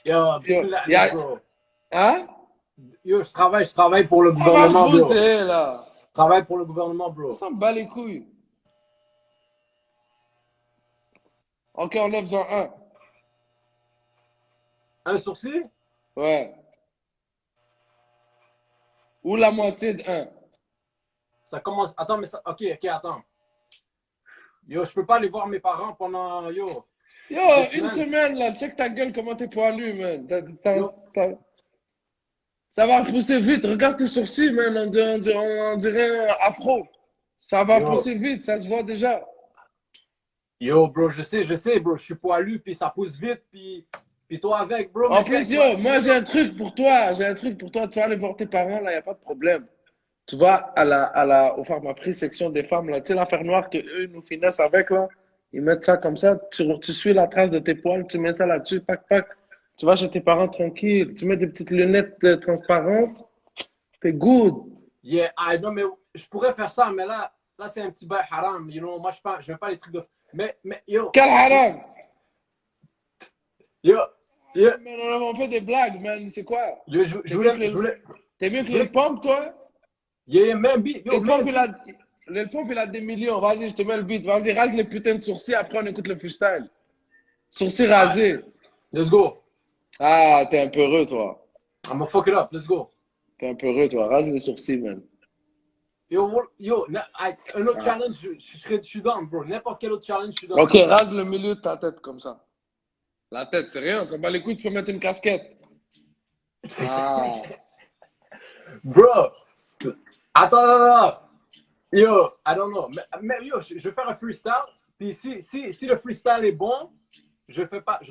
Yo, Yo, bismillah, y a... bro. Hein? Yo, je travaille pour le Ça va te gouvernement, bro. bouser, là. Je travaille pour le gouvernement, On bro. s'en bat les couilles. Ok, enlève-en un. Un sourcil? Ouais. Ou la moitié de un. Ça commence. Attends, mais ça. Ok, ok, attends. Yo, je peux pas aller voir mes parents pendant, Yo, deux une semaines. semaine, là. Check ta gueule, comment t'es poilu, man. Yo, Ça va pousser vite. Regarde tes sourcils, man. On dirait un afro. Ça va yo, pousser vite, ça se voit déjà. yo, bro, je sais, bro. Je suis poilu, puis ça pousse vite, puis toi avec, bro. En Mais plus, check, yo, moi, j'ai un truc pour toi. J'ai un truc pour toi. Tu vas aller voir tes parents, là, y a pas de problème. Tu vas au Pharmaprix, section des femmes, là. Tu sais, l'affaire noire qu'eux nous finissent avec, là. Ils mettent ça comme ça. Tu suis la trace de tes poils, tu mets ça là-dessus, pac, pac. Tu vas chez tes parents tranquille. Tu mets des petites lunettes transparentes. T'es good. yeah, non, mais je pourrais faire ça, mais là, c'est un petit bail haram, Moi, je fais pas les trucs de. Mais, yo, Quel haram! yo, yo, Mais on fait des blagues, man. C'est quoi? yo, T'es mieux que t'es mieux je que voulais, Lil Pump, toi? yeah, même beat, yo, Lil Pump, même il beat. a, Lil Pump, il a des millions. Vas-y, je te mets le beat. Vas-y, rase les putains de sourcils. Après, on écoute le freestyle. Sourcils Alright, rasés. let's go. Ah, t'es un peu heureux, toi. I'm gonna fuck it up, let's go. T'es un peu heureux, toi. Rase les sourcils, man. Un autre Ah. challenge, je suis down, bro. N'importe quel autre challenge, je suis down. Ok, rase le milieu de ta tête comme ça. La tête, c'est rien. Ça bat les couilles, tu peux mettre une casquette. Ah. Bro, attends. Yo, I don't know. Mais yo, je vais faire un freestyle. Puis si le freestyle est bon, je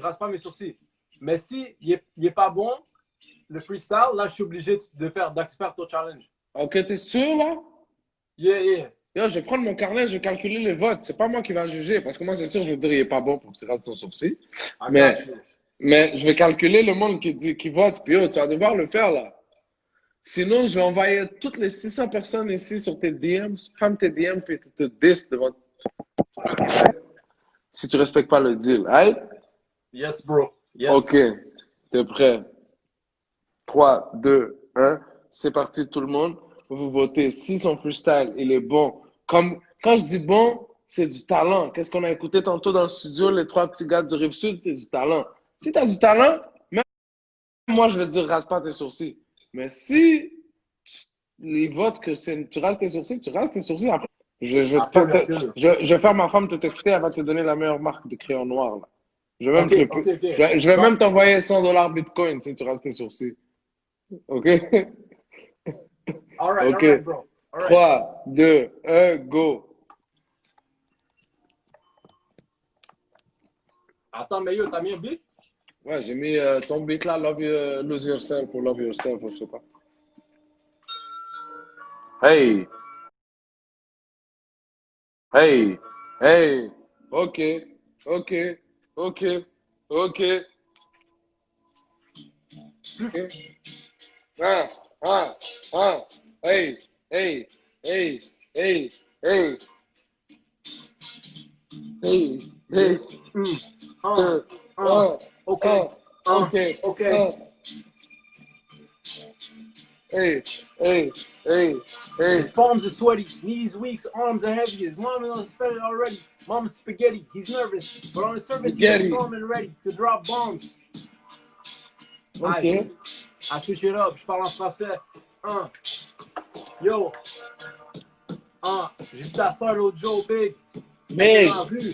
rase pas mes sourcils. Mais si il est pas bon, le freestyle, là, je suis obligé d'accepter ton challenge. Ok, t'es sûr, là? Yeah, yeah. Yo, je vais prendre mon carnet, je vais calculer les votes. C'est pas moi qui va juger, parce que moi, c'est sûr, je vais dire, il est pas bon pour que tu rases ton sourcil. I Mais, got you. mais je vais calculer le monde qui vote, puis yo, tu vas devoir le faire, là. Sinon, je vais envoyer toutes les 600 personnes ici sur tes DMs, spam tes DMs, puis te dis devant si tu respectes pas le deal. Aïe? Yes, bro. Ok, Yes. t'es prêt? 3, 2, 1. C'est parti, tout le monde. Vous votez. Si son freestyle, il est bon. Comme, quand je dis bon, c'est du talent. Qu'est-ce qu'on a écouté tantôt dans le studio, les trois petits gars du Rive-Sud, c'est du talent. Si t'as du talent, même moi, je vais te dire, rase pas tes sourcils. Mais si les votes que tu rases tes sourcils, tu rases tes sourcils. Après, Après, merci. je vais faire ma femme te texter, elle va te donner la meilleure marque de crayon noir, là. Je vais même Ok, te, ok, ok. je vais Bon. même t'envoyer 100 dollars Bitcoin si tu rases tes sourcils. OK? All OK. right, bro. All right. 3, 2, 1, go. Attends, mais yo, t'as mis un beat? Ouais, j'ai mis ton beat là, Lose Yourself ou Love Yourself, ou je sais pas. Hey, hey, hey. OK, OK, OK, OK. OK. Ah, ah, ah. Hey, hey, hey, hey, hey, hey, Yeah. hey. Mm. Uh, uh, Okay. uh, okay, Okay. hey, hey, hey, hey. His palms are sweaty, knees weak, arms are heavy. His mom is on spaghetti already. Mama's spaghetti. He's nervous, but on the surface he looks Spaghetti. calm and ready to drop bombs. Ok. I switch it up. Je parle en français. Yo. J'ai vu ta soeur l'autre jour, Big. Big. Dans la rue.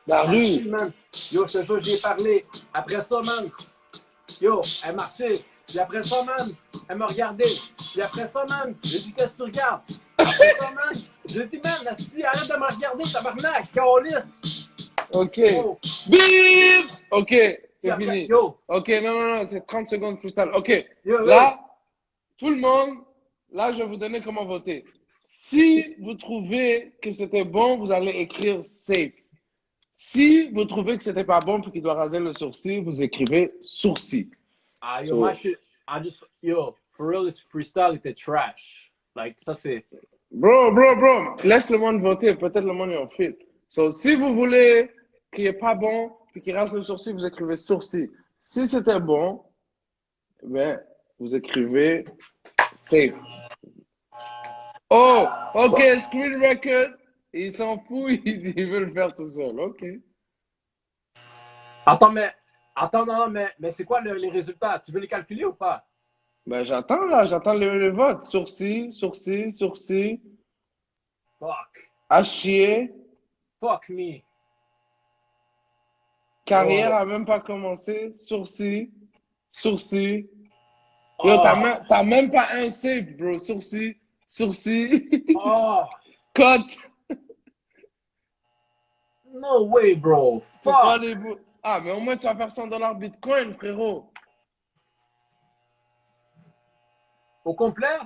La Elle rue. dit, man. Yo, je te jure, j'y ai parlé. Après ça, man. Yo, elle marchait. Puis après ça, man, elle m'a regardé. Puis après ça, man, j'ai dit, qu'est-ce que tu regardes? Après ça, man, j'ai dit, man, arrête de me regarder, tabarnak, calice. Ok. Oh. Bip. Ok, c'est Après, fini. yo. Ok, non, c'est 30 secondes freestyle. Ok. Yo, Là, tout le monde, là, je vais vous donner comment voter. Si vous trouvez que c'était bon, vous allez écrire safe. Si vous trouvez que c'était pas bon puis qu'il doit raser le sourcil, vous écrivez sourcil. Yo, So, my shit, for real, this freestyle était trash. Like, ça c'est. bro, laisse le monde voter. Peut-être le monde est en fit. So, si vous voulez qu'il n'est pas bon puis qu'il rase le sourcil, vous écrivez sourcil. Si c'était bon, ben, vous écrivez safe. Oh, ok, screen record. Il s'en fout, il veut le faire tout seul. Ok. Attends, non, mais c'est quoi les résultats? Tu veux les calculer ou pas? Ben, j'attends là, j'attends le vote. Sourcil, sourcil, sourcil. Fuck. À chier. Fuck me. Carrière Oh. a même pas commencé. Sourcil, sourcil. Yo, Oh. t'as même pas un safe, bro. Sourcil, sourcil. Oh. Cote. No way, bro. C'est quoi Fuck. les bouts? Ah, mais au moins tu vas faire $100 Bitcoin, frérot. Au complet?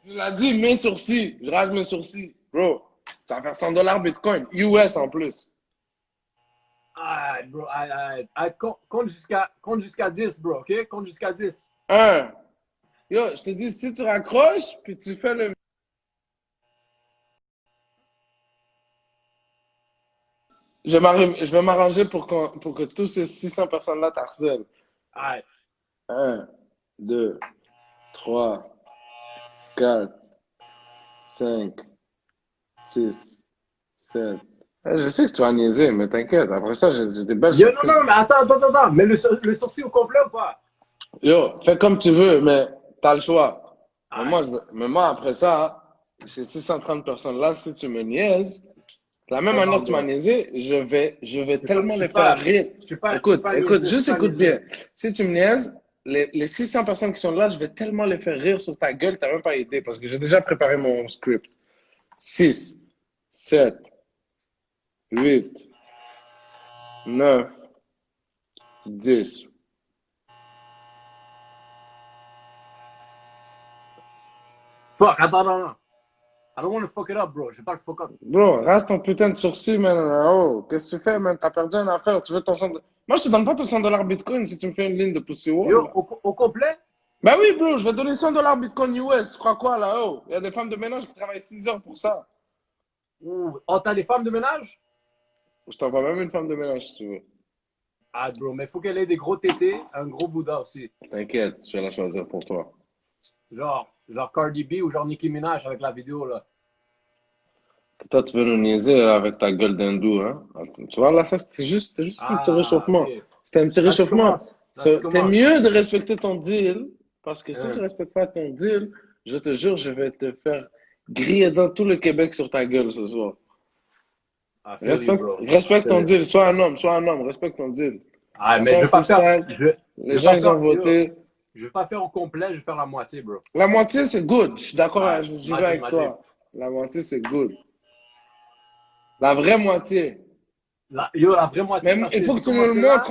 Tu l'as dit, mes sourcils. Je rase mes sourcils. Bro, tu vas faire $100 Bitcoin. US en plus. Ah, bro. Compte jusqu'à 10, bro, ok? Compte jusqu'à 10. Un. Yo, je te dis, si tu raccroches, puis tu fais le... Je vais m'arranger pour que tous ces 600 personnes-là t'harcèlent. Alright. Un, 2, 3, 4, 5, 6, 7. Je sais que tu vas niaiser, mais t'inquiète. Après ça, j'ai des belles Yo, non, surprises. non, mais attends. Mais le sourcil au complet ou pas? Yo, fais comme tu veux, mais t'as le choix. Alright. Mais moi, après ça, ces 630 personnes-là, si tu me niaises, de la même Oh manière non, que tu m'as bro. niaisé, je vais tellement les faire rire. Je suis Écoute, pas écoute, niaisé, je suis juste pas écoute niaisé. bien. Si tu me niaises, les 600 personnes qui sont là, je vais tellement les faire rire sur ta gueule, t'as même pas idée, parce que j'ai déjà préparé mon script. 6, 7, 8, 9, 10. Fuck, attends, non. I don't want to fuck it up, bro. Je vais pas le fuck up. Bro, reste ton putain de sourcil, man. Oh, qu'est-ce que tu fais, man? T'as perdu une affaire. Tu veux ton 100 Moi, je te donne pas ton $100 Bitcoin si tu me fais une ligne de Pussy Wall, Yo, là. au complet? Ben oui, bro, je vais donner $100 Bitcoin US. Tu crois quoi, là? Oh, il y a des femmes de ménage qui travaillent 6 heures pour ça. Ou, oh, t'as des femmes de ménage? Je t'envoie même une femme de ménage si tu veux. Ah, bro, mais faut qu'elle ait des gros tétés, un gros Bouddha aussi. T'inquiète, je vais la choisir pour toi. Genre Cardi B ou genre Nicki Minaj avec la vidéo, là. Toi, tu veux nous niaiser là, avec ta gueule d'hindou, hein? Tu vois, là, ça, c'était juste un petit Ah, réchauffement. ok. C'était un petit Là, tu réchauffement. commences. Là, tu T'es commences. mieux de respecter ton deal, parce que si tu Hein. respectes pas ton deal, je te jure, je vais te faire griller dans tout le Québec sur ta gueule ce soir. I feel you, bro. I Respecte feel ton you. deal. Sois un homme, respecte ton deal. Ah, On mais fait je un vais pas faire. freestyle, Je les vais gens, pas ils ont faire. Yo, voté. je vais pas faire au complet, je vais faire la moitié, bro. La moitié, c'est good. Je suis d'accord, Ouais, j'y vais avec imagine. toi. La moitié, c'est good. La vraie moitié. Yo, la vraie moitié, Mais parce que j'ai commencé là.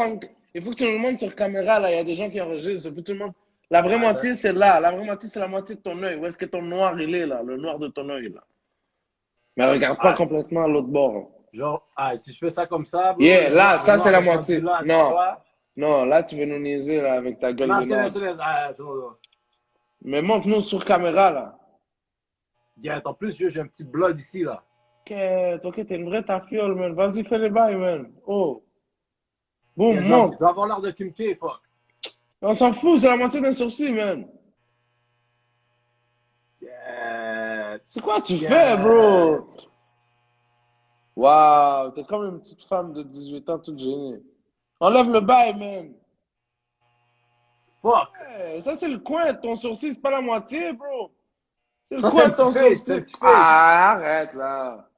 il faut que tu nous le montres sur caméra, là. Il y a des gens qui enregistrent. Il faut que tu nous montres. La vraie Ah, moitié, c'est là. La vraie moitié, c'est la moitié de ton œil. Où est-ce que ton noir, il est, là? Le noir de ton œil, là. Mais regarde pas ah, complètement à l'autre bord. genre, ah, si je fais ça comme ça, bro, Yeah, là, le ça, c'est noir la est rendu moitié. là, tu Non, vois. non, là, tu veux nous niaiser, là, avec ta gueule Non, de noir. c'est bon. Mais montre-nous sur caméra, là. Yeah, en plus, j'ai un petit blood ici, là. Ok, t'es une vraie tafiole, man. Vas-y, fais les bails, man. Oh, Yeah, boum, je monte. dois avoir l'air de Kim K, fuck. On s'en fout, c'est la moitié d'un sourcil, man. Yeah, C'est quoi tu fais, yeah. bro? Waouh, t'es comme une petite femme de 18 ans toute gênée. Enlève le bail, man. Fuck. Hey, ça, c'est le coin de ton sourcil, c'est pas la moitié, bro. C'est le Ça, c'est coin un de petit ton fake, c'est un sourcil. petit fake. Ah, arrête, là.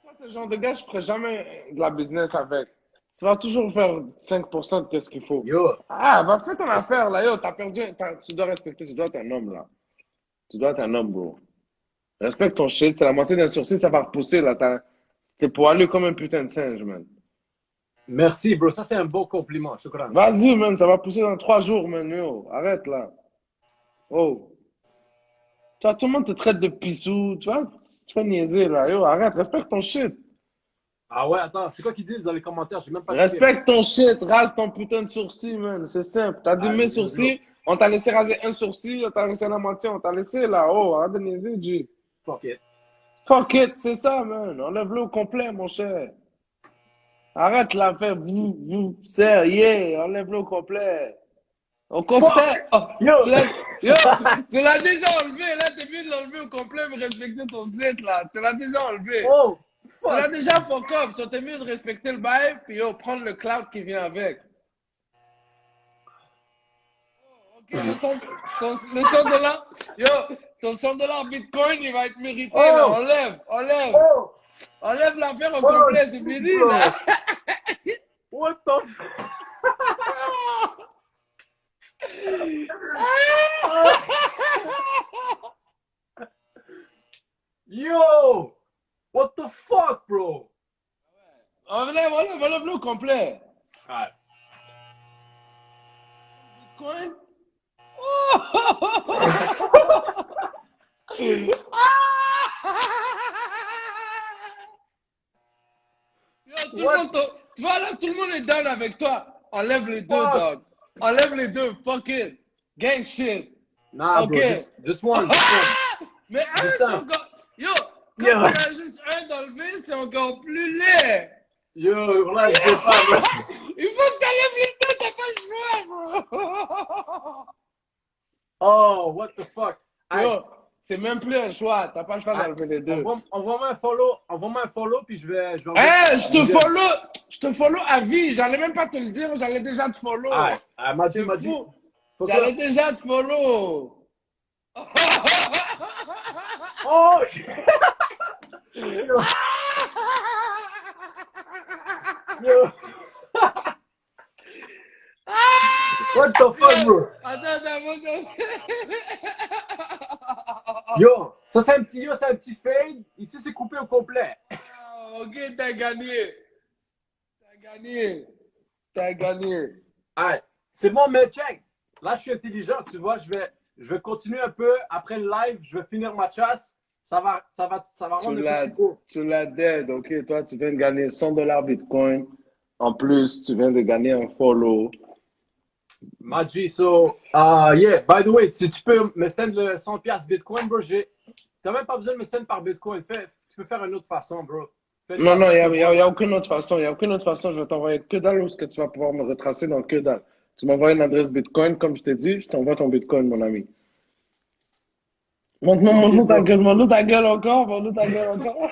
Toi, t'es le genre de gars, je ferais jamais de la business avec. Tu vas toujours faire 5% de ce qu'il faut. Yo, Ah, va faire ton est-ce- affaire, là. Yo, t'as perdu. Tu dois respecter, tu dois être un homme, là. Tu dois être un homme, bro. Respecte ton shit, c'est la moitié d'un sourcil, ça va repousser, là. T'es poilu comme un putain de singe, man. merci, bro. Ça, c'est un beau compliment. Shukran. Vas-y, man, ça va pousser dans 3 jours, man. Yo, arrête, là. Oh. Tu vois, tout le monde te traite de pissou, tu vois, tu fais niaiser, là. Yo, arrête, respecte ton shit. Ah ouais, attends, c'est quoi qu'ils disent dans les commentaires? J'ai même pas checké. Respecte ton shit, rase ton putain de sourcil, man. C'est simple. T'as dit Ah, mes yo, sourcils, on t'a laissé raser un sourcil, on t'a laissé la moitié, on t'a laissé, là. Oh, arrête de niaiser, G. fuck it. Fuck it, c'est ça, man. Enlève-le au complet, mon cher. Arrête l'affaire, serre, yeah, enlève-le au complet. Au Fuck! complet, oh, Yo! yo, tu l'as déjà enlevé, là, t'es mieux de l'enlever au complet, mais respecter ton site, là. Tu l'as déjà enlevé. Oh! Tu l'as Fuck! déjà fuck up, so t'es mieux de respecter le bail, puis yo, prendre le cloud qui vient avec. Ok, le 100 $, yo, ton 100 $ Bitcoin, il va être mérité, là. Oh! Enlève, enlève. Oh! Enlève l'affaire au Oh, complet, c'est shit, fini, là. bro! What the fuck? Yo! What the fuck, bro? Enlève le complet. Alright. Bitcoin. Yo, tout le What monde, tu vois là, tout le monde est down avec toi. Enlève les the deux, fuck? dog. Enlève les deux, fuck it. Gang shit. Nah, Ok. bro, just one, just one. Mais un, Just c'est one. encore. Yo, quand Yo, tu as juste un d'enlever, c'est encore plus laid. yo, là, je sais pas, bro. Il faut que t'enlèves les deux, t'as pas le choix, bro. Oh, what the fuck? Aïe, Yo, c'est même plus un choix. T'as pas le choix aïe. d'enlever les deux. Envoie-moi un follow, puis je vais enlever Hey, le deuxième. je te follow à vie. J'allais même pas te le dire, j'allais déjà te follow. Aïe, m'a dit, C'est m'a dit. fou. Faut J'allais que... déjà te follow. Oh, shit. Yo, yo. What the fuck, bro? Attends. Yo, ça c'est un petit fade. Ici, c'est coupé au complet. Ah, ok, t'as gagné. T'as gagné. Aïe, c'est bon, mais check. Là, je suis intelligent, tu vois. Je vais continuer un peu. Après le live, je vais finir ma chasse. Ça va Tu rendre un peu l'as, plus court. tu l'as dead. Ok, toi, tu viens de gagner 100 $ Bitcoin. En plus, tu viens de gagner un follow. Maji, so, yeah, by the way, tu peux me send le 100 piastres Bitcoin, bro. T'as même pas besoin de me send par Bitcoin. Tu peux faire une autre façon, bro. Fais une Non, façon il que n'y a, moi, y a là. aucune autre façon. Il n'y a aucune autre façon. Je vais t'envoyer que dalle où ce que tu vas pouvoir me retracer dans que dalle. Tu m'envoies une adresse Bitcoin, comme je t'ai dit, je t'envoie ton Bitcoin, mon ami. Ok, bro. Montre-nous ta gueule encore, montre-nous ta gueule encore.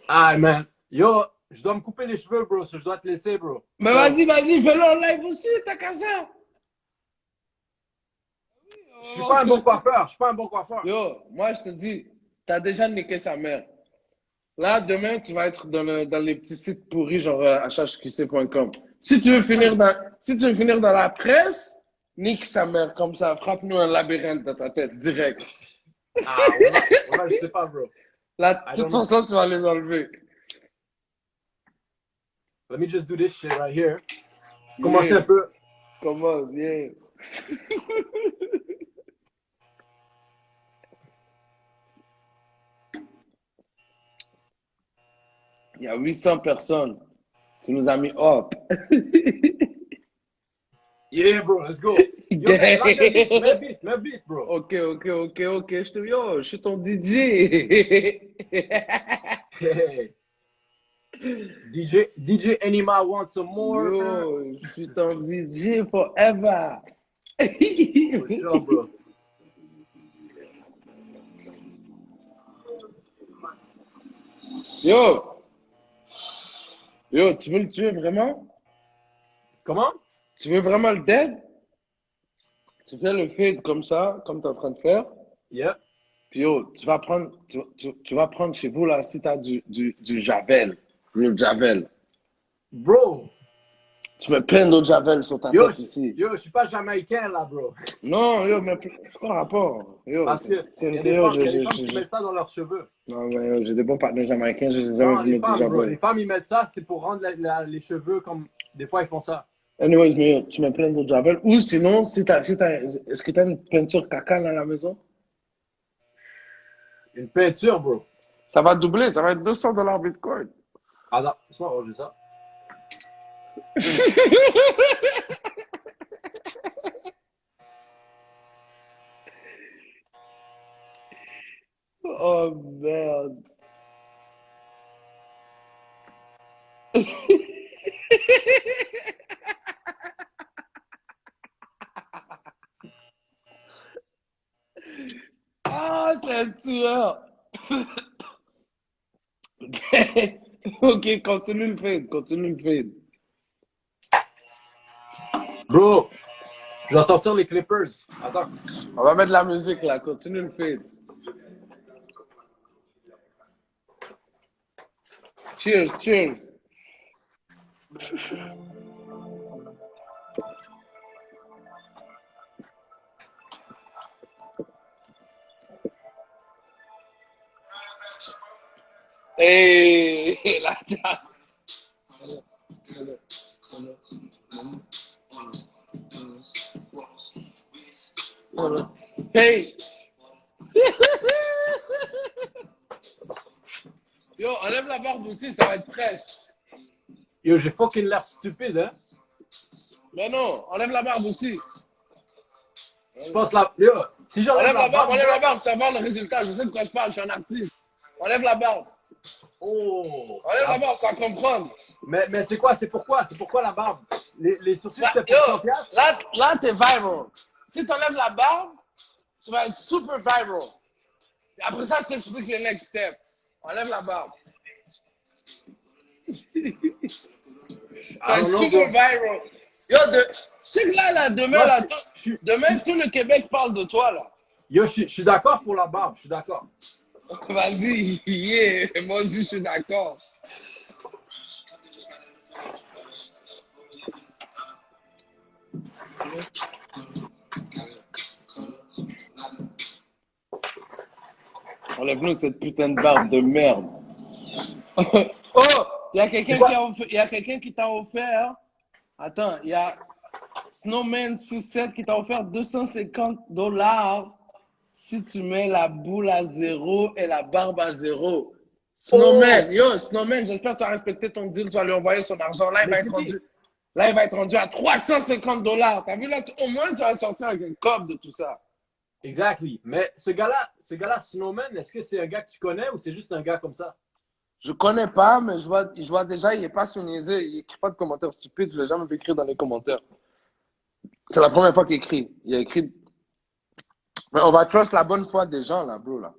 Ah, man. Yo, je dois me couper les cheveux, bro. So je dois te laisser, bro. Mais So, vas-y, fais-le en live aussi, t'as qu'à ça. je On suis va voir pas ce un bon que... coiffeur. Je suis pas un bon coiffeur. Yo, moi, je te dis, t'as déjà niqué sa mère. Là, demain, tu vas être dans les petits sites pourris, genre hhqc.com. Si tu veux finir dans la presse, nique sa mère comme ça. Frappe-nous un labyrinthe dans ta tête, direct. Ah, voilà, je sais pas, bro. Là, de I toute don't know. façon, tu vas les enlever. Let me just do this shit right here. Commencer un Yeah, peu. comment, yeah. Il y a 800 personnes. Tu nous as mis hop. Yeah, bro, let's go. Yo, là, mets beat, bro. Ok. Je suis ton DJ. Hey, DJ Anima wants some more. Yo, je suis ton DJ forever. For sure, bro. Yo, tu veux le tuer vraiment? Comment? Tu veux vraiment le dead? Tu fais le fade comme ça, comme tu es en train de faire. Yeah. Puis yo, tu vas prendre chez vous là, si tu as du Javel, le Javel. Bro, Tu mets plein d'autres Javel sur ta yo, tête ici. je suis pas jamaïcain, là, bro. Non, yo, mais c'est quoi le rapport? Yo, Parce que il y a des yo, femmes, il y a des femmes qui mettent ça dans leurs cheveux. non, mais yo, j'ai des bons partenaires jamaïcains, je les ai jamais Non, vus les mettre du femmes, bro. Javel. Les femmes, ils mettent ça, c'est pour rendre les cheveux comme. Des fois, ils font ça. Anyways, mais yo, tu mets plein d'autres Javel. Ou sinon, est-ce que tu as une peinture caca dans la maison? Une peinture, bro. Ça va doubler, ça va être 200 $ Bitcoin. Ah non, laisse-moi ranger ça. Oh merde. Ah, t'es un tueur. Ok, continue le feed, continue le feed. Bro, je vais sortir les Clippers. Attends. On va mettre de la musique là, continue le feed. Cheers, cheers. Hey, la jazz. Hey. Yo, enlève la barbe aussi, ça va être fraîche. Yo, j'ai fucking l'air stupide, hein? Mais non, enlève la barbe aussi. Je pense la. Yo, si j'enlève la barbe, Enlève bro. la barbe, tu vas voir le résultat. Je sais de quoi je parle, je suis un artiste. Enlève la barbe. Oh. Enlève la barbe, tu vas comprendre. Mais c'est quoi? C'est pourquoi? C'est pourquoi la barbe? Les sourcils, c'était Yo, pour 100 piastres? là t'es viral. Si tu enlèves la barbe, tu vas être super viral. Et après ça, je t'explique les next steps. Enlève la barbe. Tu vas I être don't know, super bro. viral. Yo, je sais que demain, Moi, là, je demain, suis- tout le Québec parle de toi, là. yo, je suis d'accord pour la barbe, je suis d'accord. Vas-y, yeah, moi aussi, je suis d'accord. Enlève-nous cette putain de barbe de merde. Oh, il y a C'est quelqu'un quoi? il y a quelqu'un qui t'a offert. Attends, il y a Snowman 67 qui t'a offert $250 si tu mets la boule à zéro et la barbe à zéro. Oh! Snowman, yo, Snowman, j'espère que tu as respecté ton deal, tu vas lui envoyer son argent. Mais c'est qui? Là, il va être rendu à $350. T'as vu là, au moins tu vas sortir avec un cob de tout ça. Exactly. Mais ce gars-là, Snowman, est-ce que c'est un gars que tu connais ou c'est juste un gars comme ça? Je connais pas, mais je vois déjà, il est pas sur niaisé, il écrit pas de commentaires stupides, je l'ai jamais vu écrire dans les commentaires. C'est la première fois qu'il écrit. Il a écrit. Mais on va trust la bonne foi des gens là, bro là.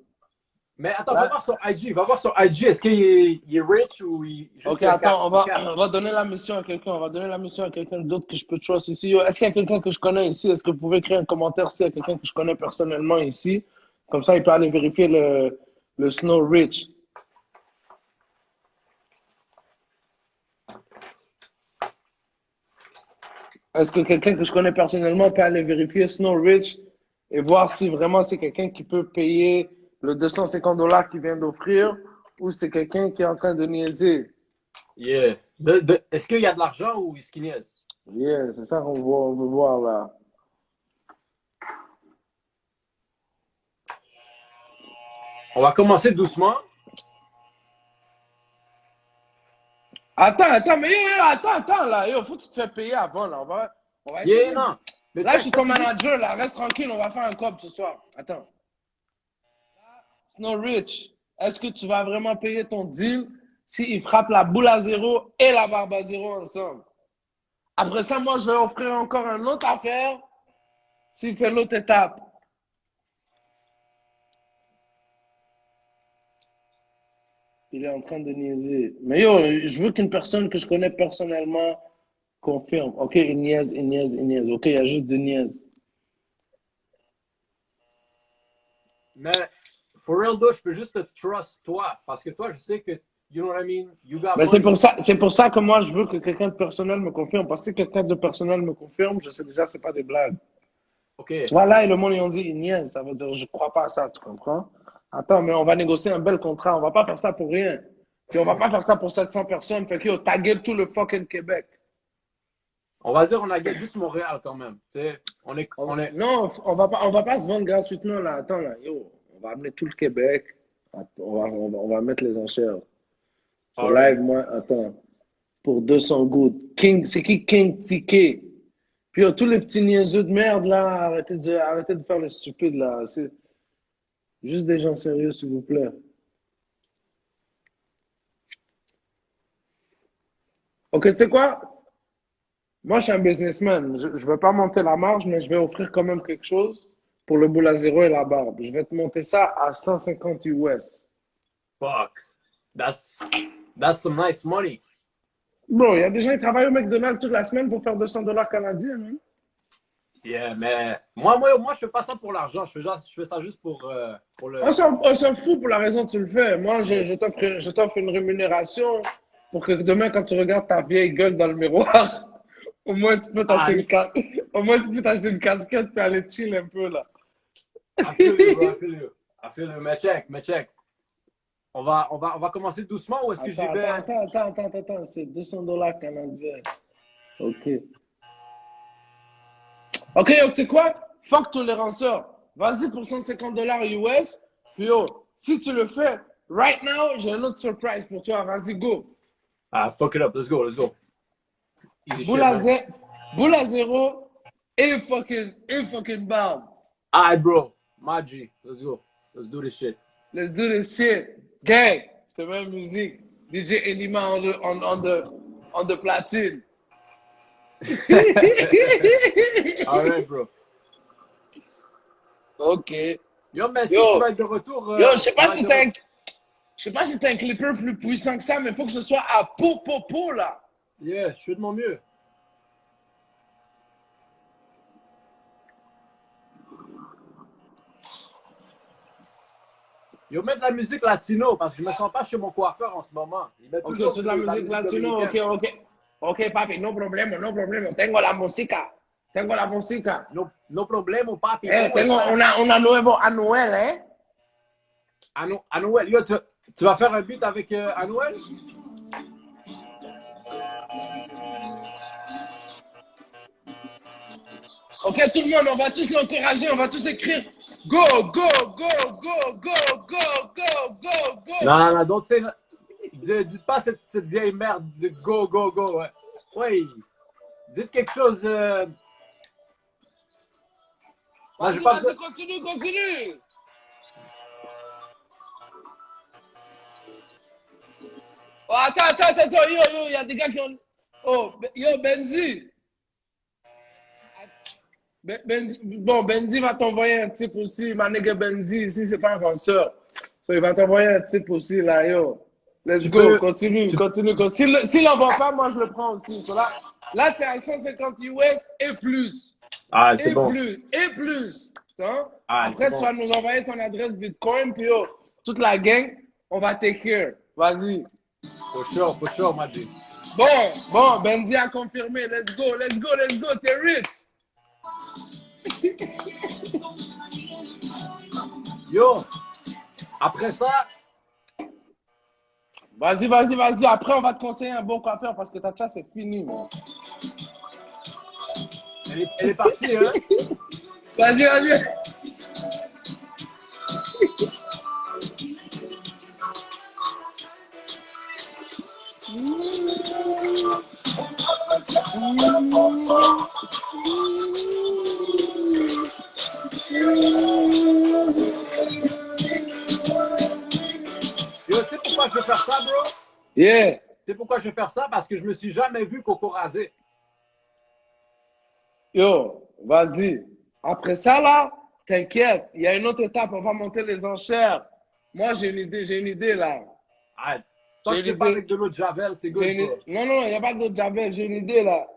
Mais attends, va Là, voir sur IG. Va voir sur IG. Est-ce qu'il est rich ou ok, juste attends, il cap? on va donner la mission à quelqu'un. On va donner la mission à quelqu'un d'autre que je peux trust ici. Yo, est-ce qu'il y a quelqu'un que je connais ici? Est-ce que vous pouvez écrire un commentaire s'il y a quelqu'un que je connais personnellement ici? Comme ça, il peut aller vérifier le Snow Rich. Est-ce que quelqu'un que je connais personnellement peut aller vérifier Snow Rich et voir si vraiment c'est quelqu'un qui peut payer le $250 qu'il vient d'offrir ou c'est quelqu'un qui est en train de niaiser? Yeah. Est-ce qu'il y a de l'argent ou est-ce qu'il niaise? Yeah, c'est ça on veut voir là. On va commencer doucement. Mais attends, là, yo, faut que tu te fasses payer avant, là. On va Yeah, essayer. non. Mais Là, je check, suis ça ton c'est juste. manager, là, reste tranquille, on va faire un cop ce soir. Attends. Snow Rich, est-ce que tu vas vraiment payer ton deal s'il frappe la boule à zéro et la barbe à zéro ensemble? Après ça, moi, je vais offrir encore une autre affaire s'il fait l'autre étape. Il est en train de niaiser. Mais yo, je veux qu'une personne que je connais personnellement confirme. Ok, il niaise, il niaise, il niaise. Ok, il y a juste de niaise. Mais for real though, je peux juste te trust toi. Parce que toi, je sais que, you know what I mean? You got Mais money. c'est pour ça que moi, je veux que quelqu'un de personnel me confirme. Parce que si quelqu'un de personnel me confirme, je sais déjà, c'est pas des blagues. OK. Tu vois, là, et le monde, ils ont dit, il niaise. Ça veut dire, je crois pas à ça, tu comprends? Attends, mais on va négocier un bel contrat. On va pas faire ça pour rien. Puis on va pas faire ça pour 700 personnes. Fait que, yo, taguez tout le fucking Québec. On va dire on a gagné juste Montréal quand même. Tu sais, Non, on va pas se vendre gratuitement, là. Attends, là, yo, on va amener tout le Québec. On va mettre les enchères. Sur Alright. live, moi, attends, pour 200 gouttes. King, c'est qui King TK? Puis yo, tous les petits niaiseux de merde, là, arrêtez de faire les stupides, là. C'est juste des gens sérieux, s'il vous plaît. Ok, tu sais quoi? Moi, je suis un businessman. Je ne vais pas monter la marge, mais je vais offrir quand même quelque chose pour le boule à zéro et la barbe. Je vais te monter ça à 150 US. Fuck. That's, that's some nice money. Bro, il y a des gens qui travaillent au McDonald's toute la semaine pour faire 200 $ canadiens, hein. Yeah, mais moi, je fais pas ça pour l'argent. Je fais ça juste pour le. On s'en fout pour la raison que tu le fais. Moi, je t'offre une rémunération pour que demain, quand tu regardes ta vieille gueule dans le miroir, au moins tu peux Ah, t'acheter au moins tu peux t'acheter une casquette et aller chill un peu là. I feel you, bro. I feel you. I feel you. Mais check. On va commencer doucement ou est-ce que j'y vais? Attends. C'est 200 $ canadiens. Ok. Ok, yo, tu sais quoi? Fuck toléranceur. Vas-y pour 150 $ US. Puis yo, si tu le fais, right now, j'ai un autre surprise pour toi. Vas-y, go. Ah, fuck it up. Let's go. Easy Boule shit, à, man. zé- boule à zéro et fucking barbe. Alright, bro. My G. Let's go. Let's do this shit. Let's do this shit. Gang, je te mets la musique. DJ Enima on the platine. Alright, bro. Ok. Yo, mais si tu Yo, vas être de retour. yo, je sais pas tu vas si être de t'as re- je sais pas si t'as un clipper plus puissant que ça, mais il faut que ce soit à po là. Yeah, je fais de mon mieux. Yo, mets de la musique latino parce que je me sens pas chez mon coiffeur en ce moment. Il met Ok, toujours c'est de la la musique musique latino. Ok, dominicaine. ok. Ok, papi, no problema, no problema. Tengo la música. Tengo la música. No, no problemo, papi. ¿Cómo Tengo estás? una nuevo Anuel, Anuel, yo, tu vas faire un beat avec Anuel? Ok, tout le monde, on va tous l'encourager, on va tous écrire go, go, go, go, go, go, go, go, go. Non, don't say. Dites pas cette vieille merde de go, go, go. Ouais. Ouais. Dites quelque chose. Non, j'ai Vas-y, pas vas-y, besoin. continue. Oh, attends, yo, il y a des gars qui ont. Oh, yo, Benzi. Bon, Benzi va t'envoyer un type aussi, ma nigga Benzi, ici, c'est pas un penseur. So, il va t'envoyer un type aussi, là, yo. Let's Tu go, peux. continue. Tu... S'il l'envoie pas, moi, je le prends aussi. So, là t'es à 150 US et plus. Ah, c'est bon. Et plus. Hein? Ah, c'est Après, tu bon. vas nous envoyer ton adresse Bitcoin, puis yo, toute la gang, on va take care. Vas-y. For sure, my G. Bon, Benzi a confirmé. Let's go, t'es rich. Yo, après ça. Vas-y. Après, on va te conseiller un bon coiffeur parce que ta chasse est finie, man. Elle est partie, hein? Vas-y. Yo, tu sais pourquoi je veux faire ça, bro? Yeah. Tu sais pourquoi je veux faire ça? Parce que je me suis jamais vu coco rasé. Yo, vas-y. Après ça, là, t'inquiète. Il y a une autre étape. On va monter les enchères. Moi, j'ai une idée, là. Arrête. Tant J'ai que une c'est pas idée. avec de l'eau de Javel, c'est good, bro. Non, il n'y a pas d'autre Javel. J'ai une idée, là.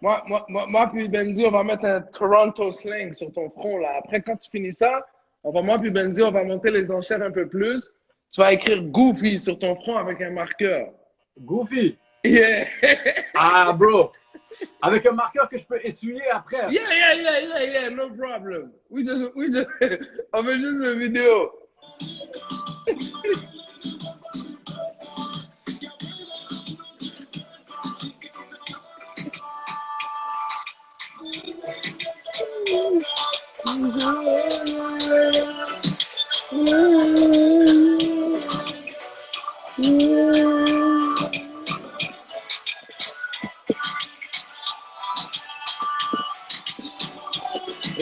Moi puis Benzi, on va mettre un Toronto slang sur ton front, là. Après, quand tu finis ça, moi puis Benzi, on va monter les enchères un peu plus. Tu vas écrire Goofy sur ton front avec un marqueur. Goofy. Yeah. Ah, bro. Avec un marqueur que je peux essuyer après. Yeah, no problem. On fait juste une vidéo.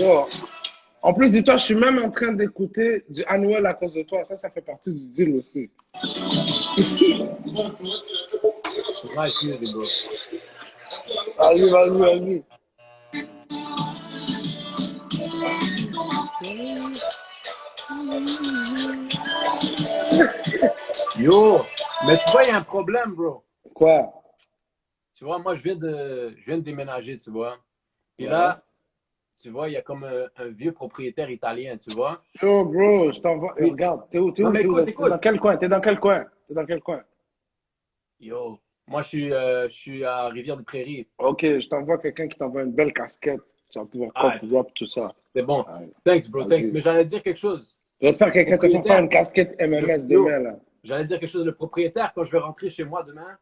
Oh. En plus, dis-toi, je suis même en train d'écouter du Anuel à cause de toi. Ça fait partie du deal aussi. Nice music, bro. Vas-y, vas-y, vas-y. Yo, mais tu vois, il y a un problème, bro. Quoi? Tu vois, moi, je viens de déménager, tu vois. Puis Ouais. là, tu vois, il y a comme un vieux propriétaire italien, tu vois. Yo, bro, je t'envoie. Puis, Regarde, t'es où, t'es non, où, mais t'es où? écoute, T'es dans écoute. quel coin? T'es dans quel coin? T'es dans quel coin? Yo, moi, je suis à Rivière-des-Prairies. Ok, je t'envoie quelqu'un qui t'envoie une belle casquette. Tu vas pouvoir cop Ah, drop tout ça. c'est bon. Ouais, Thanks, bro, thanks. vas-y. Mais j'allais te dire quelque chose. Je vais te faire Le quelqu'un te faire propriétaire, une casquette MMS demain, yo, là. j'allais te dire quelque chose. Le propriétaire, quand je vais rentrer chez moi demain,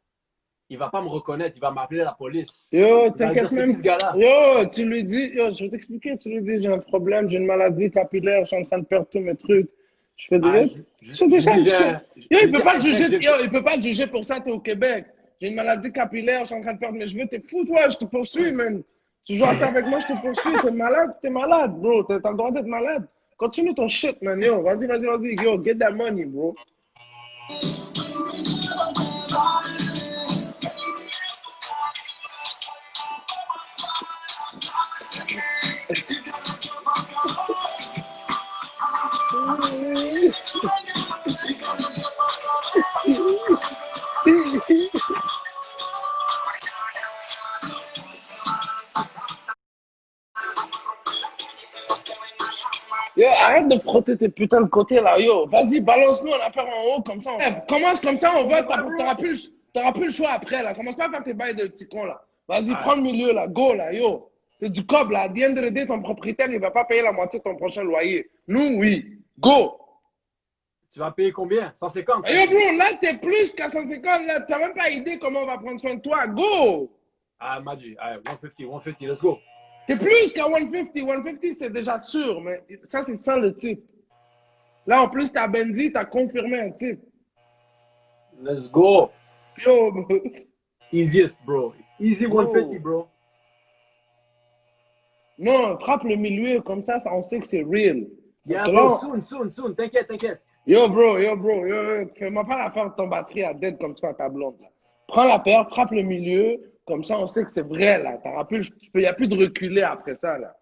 il va pas me reconnaître. Il va m'appeler la police. Yo, Il va dire, t'inquiète c'est qui même. ce gars-là? Yo, tu lui dis, yo, je vais t'expliquer, tu lui dis, j'ai un problème, j'ai une maladie capillaire, je suis en train de perdre tous mes trucs. Je fais des, Ah, yo, c'est je lui déjà dis, un petit peu. Yo, je il lui peut dis, pas te hey, mec, juger, yo, il peut pas te juger pour ça, t'es au Québec. J'ai une maladie capillaire, je suis en train de perdre mes cheveux, t'es fou, toi, je te poursuis, man. Tu joues à ça avec moi, je te poursuis, t'es malade, bro, t'as le droit d'être malade. Continue ton shit, man, yo, vas-y, vas-y, vas-y, yo, get that money, bro. Yo, arrête de frotter tes putains de côtés là, yo. Vas-y, balance-nous un affaire en haut, comme ça. Commence comme ça, on va, t'auras plus le choix après là. Commence pas à faire tes bails de petits cons là. Vas-y, Ah, prends le milieu là, go là, yo. C'est du cob là. À the end of the day, ton propriétaire, il va pas payer la moitié de ton prochain loyer. Nous, oui. Go. tu vas payer combien? 150, Ah, t'as yo, dit. bro, là, t'es plus qu'à 150 là. T'as même pas idée comment on va prendre soin de toi. Go. Ah, Maggi, ah, 150, 150, let's go. T'es plus qu'à 150. 150, c'est déjà sûr, mais ça, c'est sans le type. Là, en plus, t'as Benzi, t'as confirmé un type. Let's go. Yo, Easiest, bro. Easy 150, yo. bro. Non, frappe le milieu, comme ça, on sait que c'est real. Parce Yeah, que bro, là, soon, soon, soon. T'inquiète, t'inquiète. yo, bro, fais-moi pas la faire de ton batterie à dead comme ça à ta blonde, là. Prends la paire, frappe le milieu, comme ça, on sait que c'est vrai, là. Il n'y a plus de reculer après ça, là.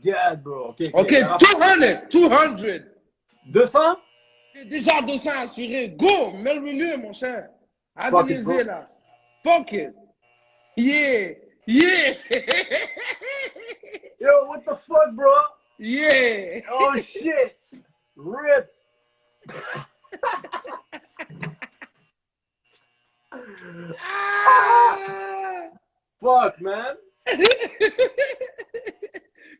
Yeah, bro. Ok, ok. OK, Y aura 200, 200. 200? T'es déjà 200 assuré. Go, mets le milieu, mon cher. Arrête de Fuck it, bro. niaiser, là. Fuck it. Yeah, yeah, Yo, what the fuck, bro? yeah. Oh, shit. Rip. Ah! Fuck, man.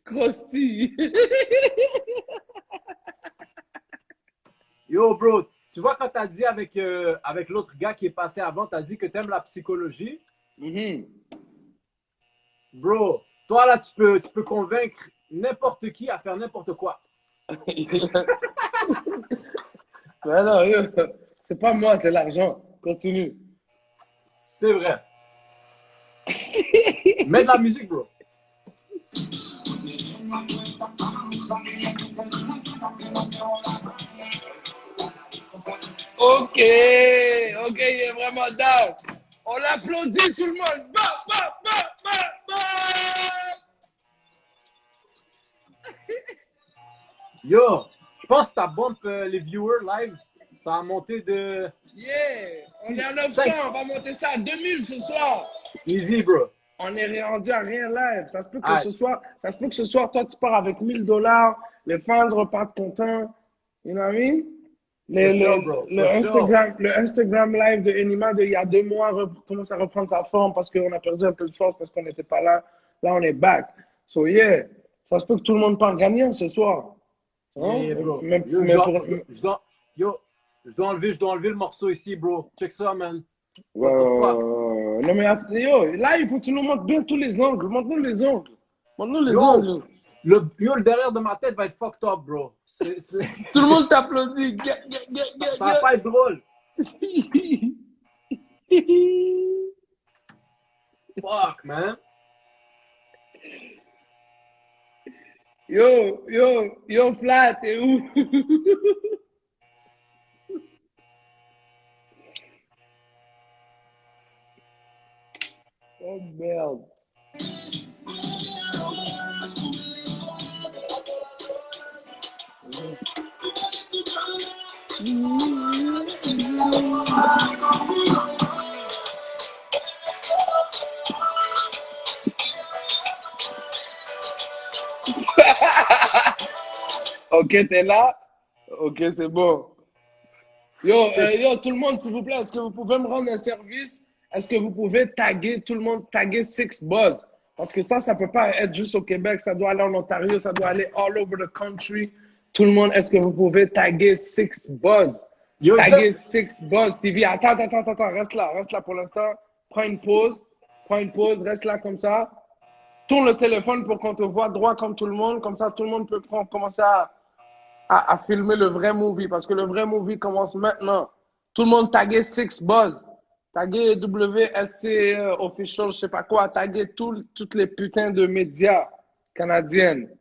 Krusty. Yo, bro, tu vois, quand t'as dit avec l'autre gars qui est passé avant, t'as dit que t'aimes la psychologie. Mhm. Bro, toi, là, tu peux convaincre n'importe qui à faire n'importe quoi. Mais non, yo, c'est pas moi, c'est l'argent. Continue. C'est vrai. Mets de la musique, bro. Ok, il est vraiment down. On l'applaudit tout le monde. Bah, bah, bah, bah, bah. Yo, je pense que ta bump les viewers live, ça a monté de... Yeah, on est à 900, Thanks. on va monter ça à 2000 ce soir. Easy, bro. On est rendu à rien live. Ça se peut que Ah, ce soir, toi, tu pars avec 1000 $. Les fans repartent contents. You know what I mean? for sure, bro. For sure. Le Instagram live de Enima il y a 2 mois commence à reprendre sa forme parce qu'on a perdu un peu de force parce qu'on n'était pas là. Là, on est back. So, yeah, ça se peut que tout le monde parte gagnant ce soir. Yeah, Hein? yeah, bro. Mais, Yo, mais pour... yo, je dois enlever le morceau ici, bro. Check ça, man. Ouais, What the fuck? non, mais yo, là, il faut que tu nous montres bien tous les angles. Montre-nous les angles. Montre-nous les Yo, angles. le derrière de ma tête va être fucked up, bro. Tout le monde t'applaudit. Ça va pas être drôle. Fuck, man. Yo, Flat, t'es où? Oh merde. Ok, t'es là? Ok, c'est bon. Yo, C'est- yo, tout le monde, s'il vous plaît, est-ce que vous pouvez me rendre un service? Est-ce que vous pouvez taguer tout le monde, taguer Six Buzz? Parce que ça peut pas être juste au Québec, ça doit aller en Ontario, ça doit aller all over the country. Tout le monde, est-ce que vous pouvez taguer Six Buzz? Yo, Taguer juste, Six Buzz TV. Attends, reste là pour l'instant. Prends une pause, reste là comme ça. Tourne le téléphone pour qu'on te voit droit comme tout le monde, comme ça tout le monde peut commencer à filmer le vrai movie parce que le vrai movie commence maintenant. Tout le monde taguer Six Buzz, taguer WSC Official, je sais pas quoi, taguer toutes les putains de médias canadiennes.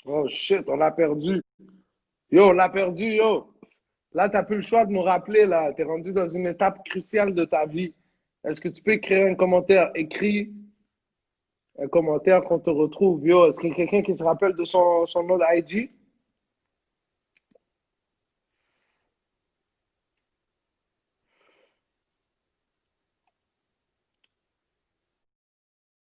Oh shit, on l'a perdu. Yo, on l'a perdu, yo. Là, t'as plus le choix de nous rappeler, là. T'es rendu dans une étape cruciale de ta vie. Est-ce que tu peux créer un commentaire écrit, un commentaire qu'on te retrouve, yo? Est-ce qu'il y a quelqu'un qui se rappelle de son nom d'IG?